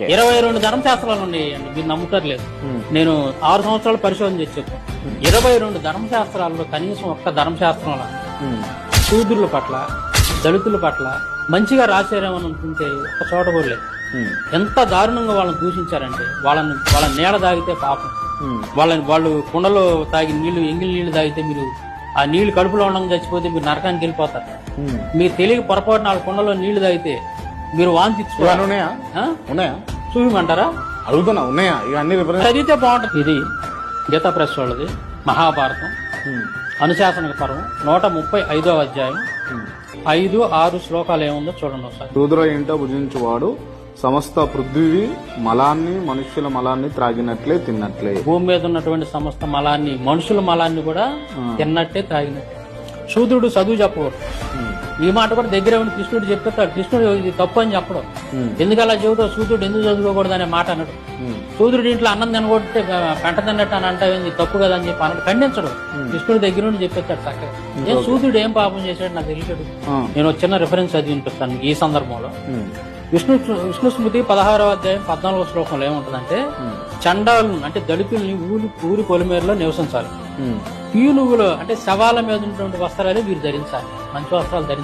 22 ధర్మశాస్త్రాలు ఉన్నాయండి, మీరు నమ్ముతారు లేదు. నేను 6 సంవత్సరాలు పరిశోధన చేసి చెప్పాను. 22 ధర్మశాస్త్రాల్లో కనీసం ఒక్క ధర్మశాస్త్రంలో శూద్రుల పట్ల, దళితుల పట్ల మంచిగా రాశారేమని అనుకుంటే ఒక చోట కూడా లేదు. ఎంత దారుణంగా వాళ్ళని దూషించారంటే, వాళ్ళ నీడ తాగితే పాపం, వాళ్ళు కుండలో తాగి నీళ్లు, ఎంగిలి నీళ్లు తాగితే మీరు ఆ నీళ్లు కడుపులో ఉండగా చచ్చిపోతే మీరు నరకానికి వెళ్ళిపోతారు. మీరు తెలియక పొరపాటున వాళ్ళ కుండలో నీళ్లు తాగితే మీరు వాంతి చూపిమంటారా? అడుగుతున్నా, ఉన్నాయా ఇక అన్ని చదివితే బాగుంటుంది. ఇది గీతా ప్రెస్ వాళ్ళది మహాభారతం అనుశాసన పర్వం 135వ అధ్యాయం 5-6 శ్లోకాలు ఏముందో చూడండి ఒకసారి. శూద్ర ఇంట భుజించువాడు సమస్త పృథ్వీ మలాన్ని, మనుష్యుల మలాన్ని త్రాగినట్లే తిన్నట్లే. భూమి మీద ఉన్నటువంటి సమస్త మలాన్ని, మనుషుల మలాన్ని కూడా తిన్నట్టే త్రాగినట్టే. శూద్రుడు చదువు చెప్పవరు. ఈ మాట కూడా దగ్గర ఉండి కృష్ణుడు చెప్పేస్తాడు. కృష్ణుడు ఇది తప్పు అని చెప్పడం. ఎందుకు అలా చెబుతావు, శూద్రుడు ఎందుకు చదువుకోకూడదు అనే మాట అన్నాడు. శూద్రుడు ఇంట్లో అన్నం తినగొట్టే పెంట తిన్నట్టు అని అంటావు, తప్పు కదా అని చెప్పి అన్నట్టు ఖండించడు. కృష్ణుడి దగ్గర నుండి చెప్పేస్తాడు చక్కగా. నేను శూద్రుడు ఏం పాపం చేశాడు నాకు తెలియదు. నేను ఒక చిన్న రిఫరెన్స్ చదివి వినిపిస్తాను ఈ సందర్భంలో. విష్ణు స్మృతి 16వ అధ్యాయం 14వ శ్లోకంలో ఏముంటుందంటే, చండాలు అంటే దళితుల్ని ఊరి పొలిమేరలో నివసించాలి. పీనుగులు అంటే శవాల మీద ఉన్నటువంటి వస్త్రాలే వీరు ధరించాలి, మంచి వస్త్రాలు ధరించాలి.